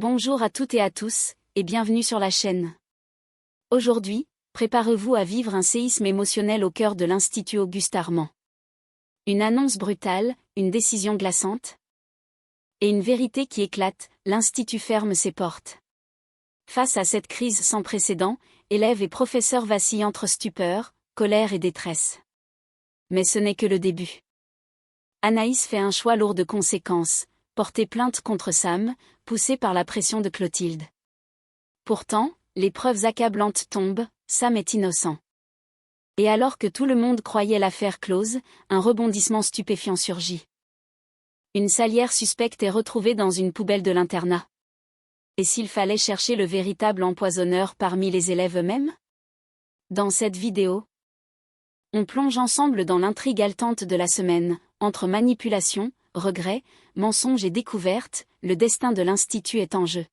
Bonjour à toutes et à tous, et bienvenue sur la chaîne. Aujourd'hui, préparez-vous à vivre un séisme émotionnel au cœur de l'Institut Auguste Armand. Une annonce brutale, une décision glaçante. Et une vérité qui éclate, l'Institut ferme ses portes. Face à cette crise sans précédent, élèves et professeurs vacillent entre stupeur, colère et détresse. Mais ce n'est que le début. Anaïs fait un choix lourd de conséquences, porter plainte contre Sam, poussée par la pression de Clotilde. Pourtant, les preuves accablantes tombent, Sam est innocent. Et alors que tout le monde croyait l'affaire close, un rebondissement stupéfiant surgit. Une salière suspecte est retrouvée dans une poubelle de l'internat. Et s'il fallait chercher le véritable empoisonneur parmi les élèves eux-mêmes? Dans cette vidéo, on plonge ensemble dans l'intrigue haletante de la semaine, entre manipulation, regrets, mensonges et découvertes, le destin de l'Institut est en jeu.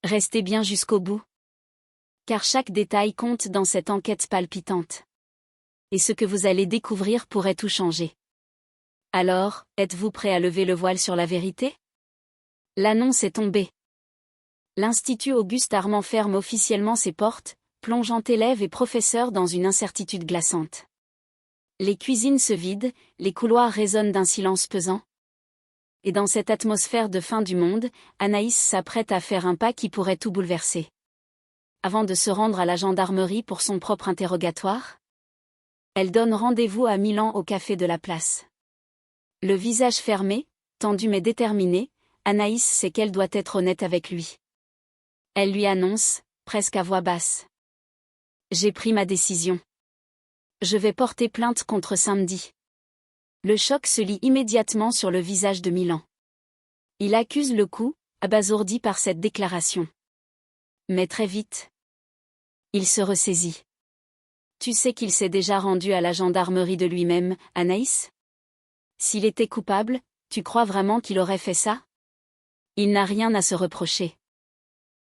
Restez bien jusqu'au bout. Car chaque détail compte dans cette enquête palpitante. Et ce que vous allez découvrir pourrait tout changer. Alors, êtes-vous prêt à lever le voile sur la vérité? L'annonce est tombée. L'Institut Auguste Armand ferme officiellement ses portes, plongeant élèves et professeurs dans une incertitude glaçante. Les cuisines se vident, les couloirs résonnent d'un silence pesant. Et dans cette atmosphère de fin du monde, Anaïs s'apprête à faire un pas qui pourrait tout bouleverser. Avant de se rendre à la gendarmerie pour son propre interrogatoire, elle donne rendez-vous à Milan au café de la place. Le visage fermé, tendu mais déterminé, Anaïs sait qu'elle doit être honnête avec lui. Elle lui annonce, presque à voix basse. « J'ai pris ma décision. Je vais porter plainte contre Samedi. » Le choc se lit immédiatement sur le visage de Milan. Il accuse le coup, abasourdi par cette déclaration. Mais très vite, il se ressaisit. Tu sais qu'il s'est déjà rendu à la gendarmerie de lui-même, Anaïs? S'il était coupable, tu crois vraiment qu'il aurait fait ça? Il n'a rien à se reprocher.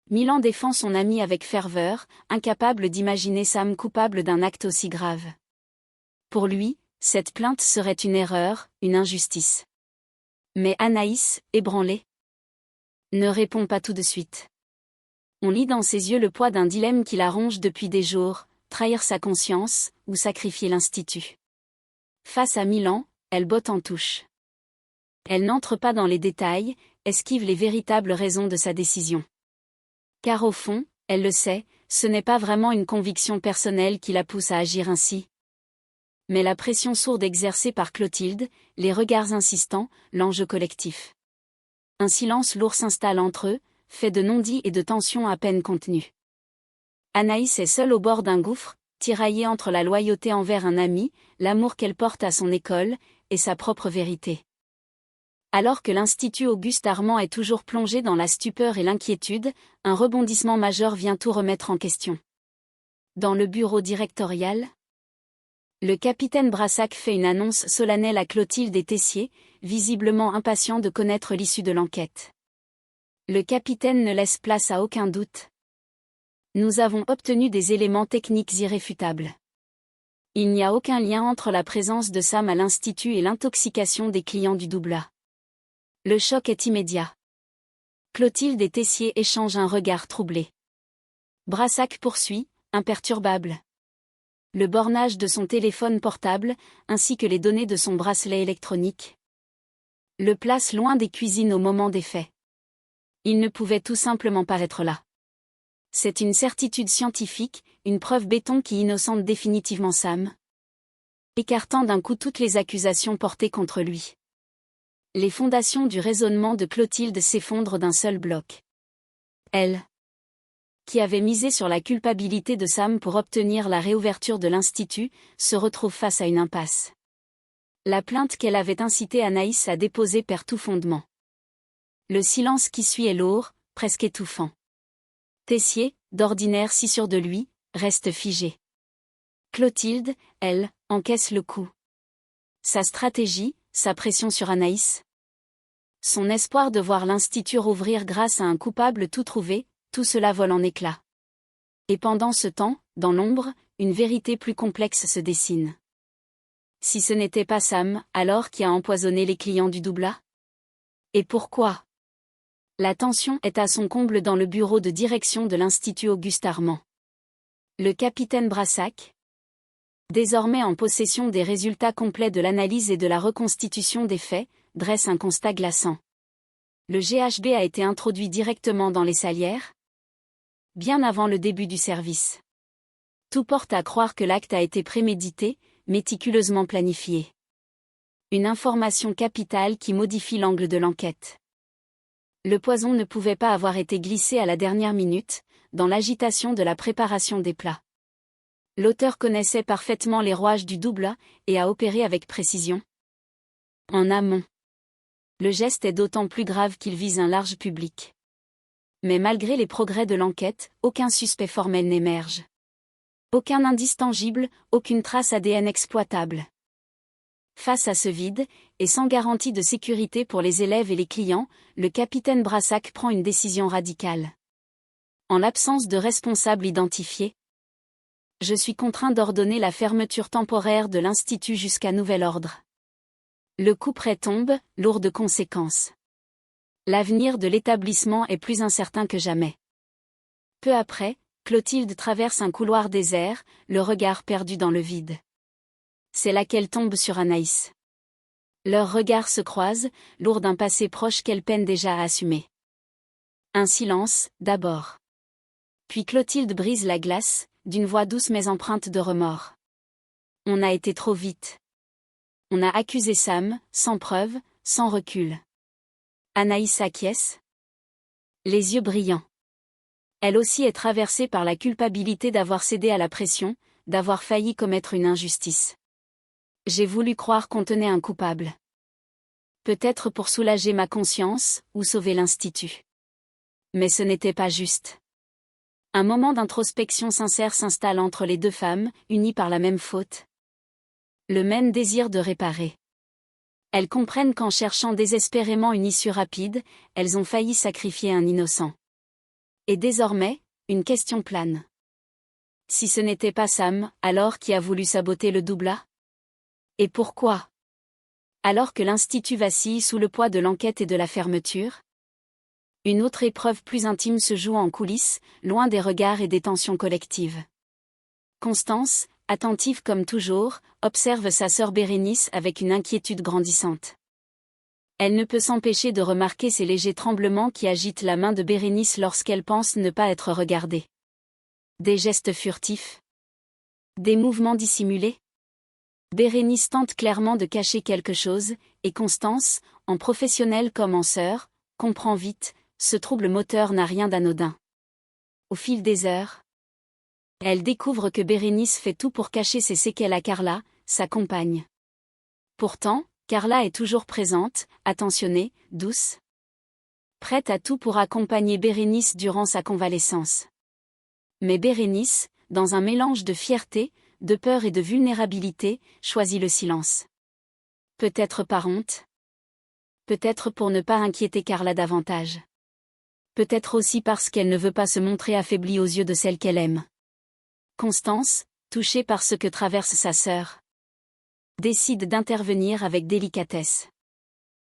Milan défend son ami avec ferveur, incapable d'imaginer Sam coupable d'un acte aussi grave. Pour lui, cette plainte serait une erreur, une injustice. Mais Anaïs, ébranlée, ne répond pas tout de suite. On lit dans ses yeux le poids d'un dilemme qui la ronge depuis des jours, trahir sa conscience, ou sacrifier l'Institut. Face à Milan, elle botte en touche. Elle n'entre pas dans les détails, esquive les véritables raisons de sa décision. Car au fond, elle le sait, ce n'est pas vraiment une conviction personnelle qui la pousse à agir ainsi. Mais la pression sourde exercée par Clotilde, les regards insistants, l'enjeu collectif. Un silence lourd s'installe entre eux, fait de non-dits et de tensions à peine contenues. Anaïs est seule au bord d'un gouffre, tiraillée entre la loyauté envers un ami, l'amour qu'elle porte à son école, et sa propre vérité. Alors que l'Institut Auguste Armand est toujours plongé dans la stupeur et l'inquiétude, un rebondissement majeur vient tout remettre en question. Dans le bureau directorial, le capitaine Brassac fait une annonce solennelle à Clotilde et Tessier, visiblement impatient de connaître l'issue de l'enquête. Le capitaine ne laisse place à aucun doute. Nous avons obtenu des éléments techniques irréfutables. Il n'y a aucun lien entre la présence de Sam à l'Institut et l'intoxication des clients du Doublat. Le choc est immédiat. Clotilde et Tessier échangent un regard troublé. Brassac poursuit, imperturbable. Le bornage de son téléphone portable, ainsi que les données de son bracelet électronique, le place loin des cuisines au moment des faits. Il ne pouvait tout simplement pas être là. C'est une certitude scientifique, une preuve béton qui innocente définitivement Sam, écartant d'un coup toutes les accusations portées contre lui. Les fondations du raisonnement de Clotilde s'effondrent d'un seul bloc. Elle, qui avait misé sur la culpabilité de Sam pour obtenir la réouverture de l'Institut, se retrouve face à une impasse. La plainte qu'elle avait incité Anaïs à déposer perd tout fondement. Le silence qui suit est lourd, presque étouffant. Tessier, d'ordinaire si sûr de lui, reste figé. Clotilde, elle, encaisse le coup. Sa stratégie, sa pression sur Anaïs. Son espoir de voir l'Institut rouvrir grâce à un coupable tout trouvé, tout cela vole en éclats. Et pendant ce temps, dans l'ombre, une vérité plus complexe se dessine. Si ce n'était pas Sam, alors qui a empoisonné les clients du Doublat? Et pourquoi? La tension est à son comble dans le bureau de direction de l'Institut Auguste Armand. Le capitaine Brassac, désormais en possession des résultats complets de l'analyse et de la reconstitution des faits, dresse un constat glaçant. Le GHB a été introduit directement dans les salières, bien avant le début du service. Tout porte à croire que l'acte a été prémédité, méticuleusement planifié. Une information capitale qui modifie l'angle de l'enquête. Le poison ne pouvait pas avoir été glissé à la dernière minute, dans l'agitation de la préparation des plats. L'auteur connaissait parfaitement les rouages du double et a opéré avec précision. En amont. Le geste est d'autant plus grave qu'il vise un large public. Mais malgré les progrès de l'enquête, aucun suspect formel n'émerge. Aucun indice tangible, aucune trace ADN exploitable. Face à ce vide, et sans garantie de sécurité pour les élèves et les clients, le capitaine Brassac prend une décision radicale. En l'absence de responsable identifié, je suis contraint d'ordonner la fermeture temporaire de l'Institut jusqu'à nouvel ordre. Le couperet tombe, lourd de conséquences. L'avenir de l'établissement est plus incertain que jamais. Peu après, Clotilde traverse un couloir désert, le regard perdu dans le vide. C'est là qu'elle tombe sur Anaïs. Leurs regards se croisent, lourds d'un passé proche qu'elle peine déjà à assumer. Un silence, d'abord. Puis Clotilde brise la glace, d'une voix douce mais empreinte de remords. On a été trop vite. On a accusé Sam, sans preuve, sans recul. Anaïs acquiesce. Les yeux brillants. Elle aussi est traversée par la culpabilité d'avoir cédé à la pression, d'avoir failli commettre une injustice. J'ai voulu croire qu'on tenait un coupable. Peut-être pour soulager ma conscience, ou sauver l'Institut. Mais ce n'était pas juste. Un moment d'introspection sincère s'installe entre les deux femmes, unies par la même faute. Le même désir de réparer. Elles comprennent qu'en cherchant désespérément une issue rapide, elles ont failli sacrifier un innocent. Et désormais, une question plane. Si ce n'était pas Sam, alors qui a voulu saboter le doubla ? Et pourquoi ? Alors que l'Institut vacille sous le poids de l'enquête et de la fermeture ? Une autre épreuve plus intime se joue en coulisses, loin des regards et des tensions collectives. Constance, attentive comme toujours, observe sa sœur Bérénice avec une inquiétude grandissante. Elle ne peut s'empêcher de remarquer ces légers tremblements qui agitent la main de Bérénice lorsqu'elle pense ne pas être regardée. Des gestes furtifs. Des mouvements dissimulés. Bérénice tente clairement de cacher quelque chose, et Constance, en professionnelle comme en sœur, comprend vite, ce trouble moteur n'a rien d'anodin. Au fil des heures, elle découvre que Bérénice fait tout pour cacher ses séquelles à Carla, sa compagne. Pourtant, Carla est toujours présente, attentionnée, douce. Prête à tout pour accompagner Bérénice durant sa convalescence. Mais Bérénice, dans un mélange de fierté, de peur et de vulnérabilité, choisit le silence. Peut-être par honte. Peut-être pour ne pas inquiéter Carla davantage. Peut-être aussi parce qu'elle ne veut pas se montrer affaiblie aux yeux de celle qu'elle aime. Constance, touchée par ce que traverse sa sœur, décide d'intervenir avec délicatesse.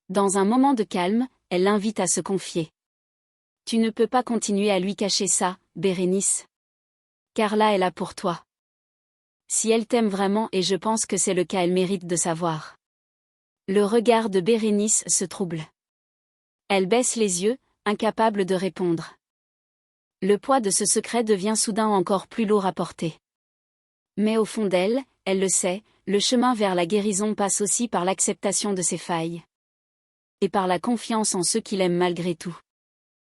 Dans un moment de calme, elle l'invite à se confier. Tu ne peux pas continuer à lui cacher ça, Bérénice. Carla est là pour toi. Si elle t'aime vraiment, et je pense que c'est le cas, elle mérite de savoir. Le regard de Bérénice se trouble. Elle baisse les yeux, incapable de répondre. Le poids de ce secret devient soudain encore plus lourd à porter. Mais au fond d'elle, elle le sait, le chemin vers la guérison passe aussi par l'acceptation de ses failles. Et par la confiance en ceux qui l'aiment malgré tout.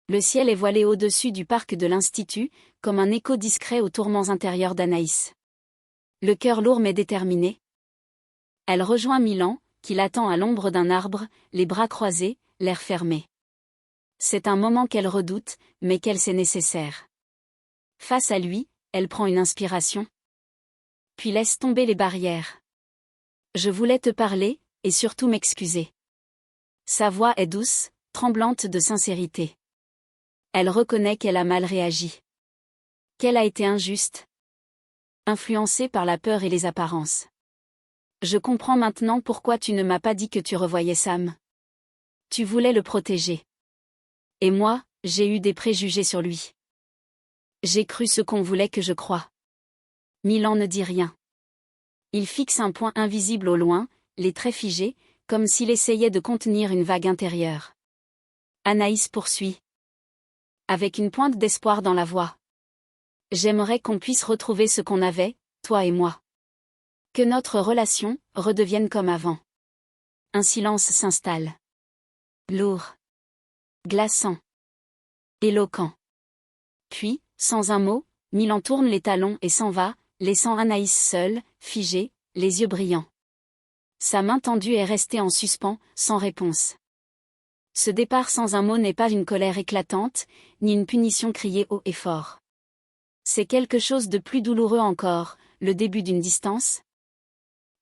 Le ciel est voilé au-dessus du parc de l'Institut, comme un écho discret aux tourments intérieurs d'Anaïs. Le cœur lourd mais déterminé. Elle rejoint Milan, qui l'attend à l'ombre d'un arbre, les bras croisés, l'air fermé. C'est un moment qu'elle redoute, mais qu'elle sait nécessaire. Face à lui, elle prend une inspiration. Puis laisse tomber les barrières. Je voulais te parler, et surtout m'excuser. Sa voix est douce, tremblante de sincérité. Elle reconnaît qu'elle a mal réagi. Qu'elle a été injuste. Influencée par la peur et les apparences. Je comprends maintenant pourquoi tu ne m'as pas dit que tu revoyais Sam. Tu voulais le protéger. Et moi, j'ai eu des préjugés sur lui. J'ai cru ce qu'on voulait que je croie. Milan ne dit rien. Il fixe un point invisible au loin, les traits figés, comme s'il essayait de contenir une vague intérieure. Anaïs poursuit. Avec une pointe d'espoir dans la voix. J'aimerais qu'on puisse retrouver ce qu'on avait, toi et moi. Que notre relation redevienne comme avant. Un silence s'installe. Lourd. Glaçant. Éloquent. Puis, sans un mot, Milan tourne les talons et s'en va, laissant Anaïs seule, figée, les yeux brillants. Sa main tendue est restée en suspens, sans réponse. Ce départ sans un mot n'est pas une colère éclatante, ni une punition criée haut et fort. C'est quelque chose de plus douloureux encore, le début d'une distance.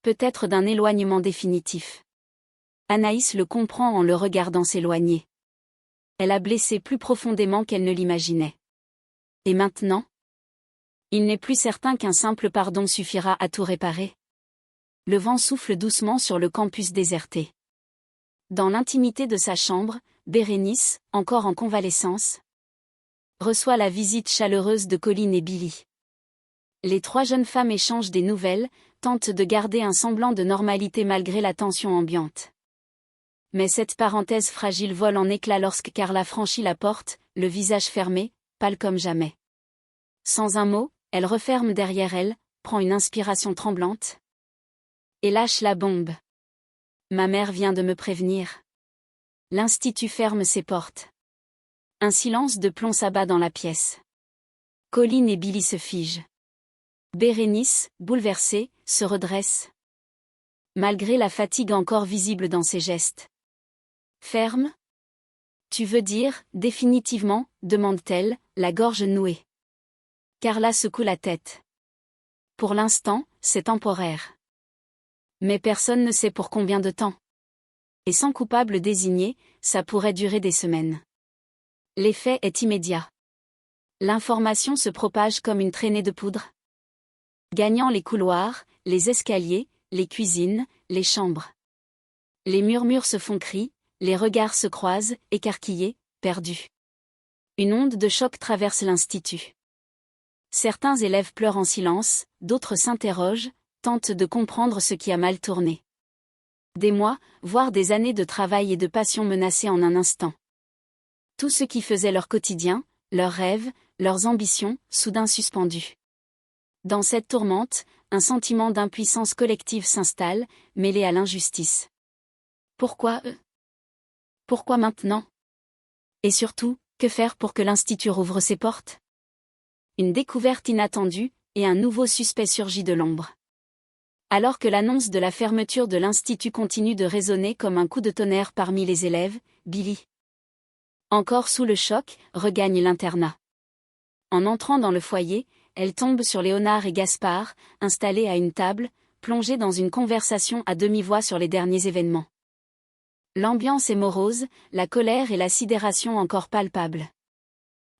Peut-être d'un éloignement définitif. Anaïs le comprend en le regardant s'éloigner. Elle a blessé plus profondément qu'elle ne l'imaginait. Et maintenant ? Il n'est plus certain qu'un simple pardon suffira à tout réparer. Le vent souffle doucement sur le campus déserté. Dans l'intimité de sa chambre, Bérénice, encore en convalescence, reçoit la visite chaleureuse de Colline et Billy. Les trois jeunes femmes échangent des nouvelles, tentent de garder un semblant de normalité malgré la tension ambiante. Mais cette parenthèse fragile vole en éclats lorsque Carla franchit la porte, le visage fermé, pâle comme jamais. Sans un mot, elle referme derrière elle, prend une inspiration tremblante et lâche la bombe. Ma mère vient de me prévenir. L'institut ferme ses portes. Un silence de plomb s'abat dans la pièce. Colline et Billy se figent. Bérénice, bouleversée, se redresse. Malgré la fatigue encore visible dans ses gestes. Ferme ? Tu veux dire, définitivement, demande-t-elle, la gorge nouée. Carla secoue la tête. Pour l'instant, c'est temporaire. Mais personne ne sait pour combien de temps. Et sans coupable désigné, ça pourrait durer des semaines. L'effet est immédiat. L'information se propage comme une traînée de poudre. Gagnant les couloirs, les escaliers, les cuisines, les chambres. Les murmures se font cris, les regards se croisent, écarquillés, perdus. Une onde de choc traverse l'institut. Certains élèves pleurent en silence, d'autres s'interrogent, tentent de comprendre ce qui a mal tourné. Des mois, voire des années de travail et de passion menacées en un instant. Tout ce qui faisait leur quotidien, leurs rêves, leurs ambitions, soudain suspendus. Dans cette tourmente, un sentiment d'impuissance collective s'installe, mêlé à l'injustice. Pourquoi eux ? Pourquoi maintenant ? Et surtout, que faire pour que l'institut rouvre ses portes ? Une découverte inattendue, et un nouveau suspect surgit de l'ombre. Alors que l'annonce de la fermeture de l'institut continue de résonner comme un coup de tonnerre parmi les élèves, Billy, encore sous le choc, regagne l'internat. En entrant dans le foyer, elle tombe sur Léonard et Gaspard, installés à une table, plongés dans une conversation à demi-voix sur les derniers événements. L'ambiance est morose, la colère et la sidération encore palpables.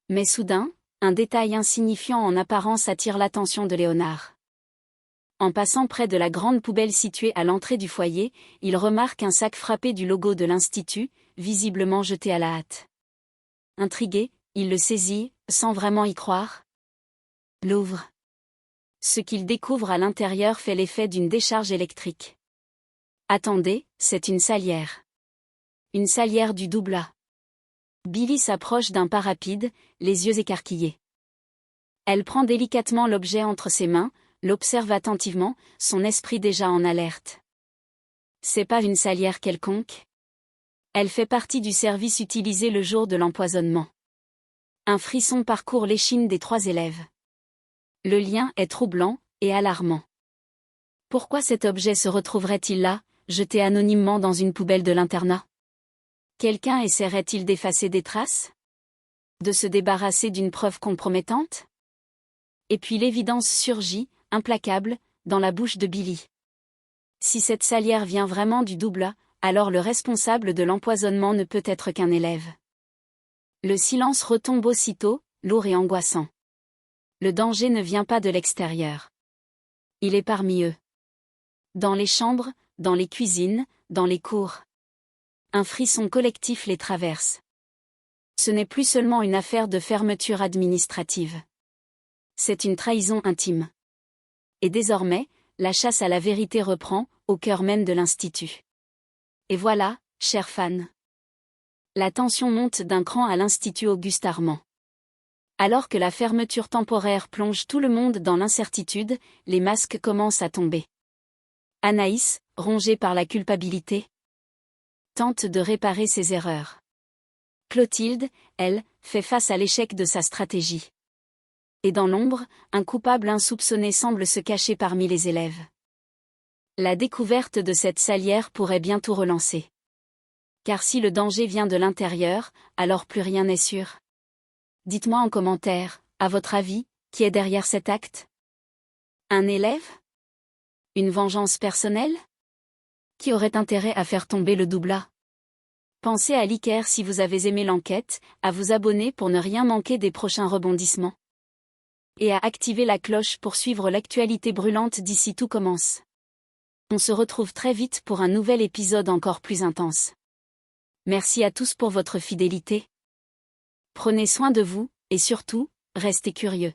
Mais soudain, un détail insignifiant en apparence attire l'attention de Léonard. En passant près de la grande poubelle située à l'entrée du foyer, il remarque un sac frappé du logo de l'Institut, visiblement jeté à la hâte. Intrigué, il le saisit, sans vraiment y croire. L'ouvre. Ce qu'il découvre à l'intérieur fait l'effet d'une décharge électrique. Attendez, c'est une salière. Une salière du double A. Billy s'approche d'un pas rapide, les yeux écarquillés. Elle prend délicatement l'objet entre ses mains, l'observe attentivement, son esprit déjà en alerte. C'est pas une salière quelconque. Elle fait partie du service utilisé le jour de l'empoisonnement. Un frisson parcourt l'échine des trois élèves. Le lien est troublant et alarmant. Pourquoi cet objet se retrouverait-il là, jeté anonymement dans une poubelle de l'internat ? Quelqu'un essaierait-il d'effacer des traces ? De se débarrasser d'une preuve compromettante ? Et puis l'évidence surgit, implacable, dans la bouche de Billy. Si cette salière vient vraiment du double A, alors le responsable de l'empoisonnement ne peut être qu'un élève. Le silence retombe aussitôt, lourd et angoissant. Le danger ne vient pas de l'extérieur. Il est parmi eux. Dans les chambres, dans les cuisines, dans les cours. Un frisson collectif les traverse. Ce n'est plus seulement une affaire de fermeture administrative. C'est une trahison intime. Et désormais, la chasse à la vérité reprend, au cœur même de l'Institut. Et voilà, chers fans. La tension monte d'un cran à l'Institut Auguste Armand. Alors que la fermeture temporaire plonge tout le monde dans l'incertitude, les masques commencent à tomber. Anaïs, rongée par la culpabilité, tente de réparer ses erreurs. Clotilde, elle, fait face à l'échec de sa stratégie. Et dans l'ombre, un coupable insoupçonné semble se cacher parmi les élèves. La découverte de cette salière pourrait bientôt relancer. Car si le danger vient de l'intérieur, alors plus rien n'est sûr. Dites-moi en commentaire, à votre avis, qui est derrière cet acte? Un élève? Une vengeance personnelle? Qui aurait intérêt à faire tomber le doublat? Pensez à liker si vous avez aimé l'enquête, à vous abonner pour ne rien manquer des prochains rebondissements. Et à activer la cloche pour suivre l'actualité brûlante d'ici tout commence. On se retrouve très vite pour un nouvel épisode encore plus intense. Merci à tous pour votre fidélité. Prenez soin de vous, et surtout, restez curieux.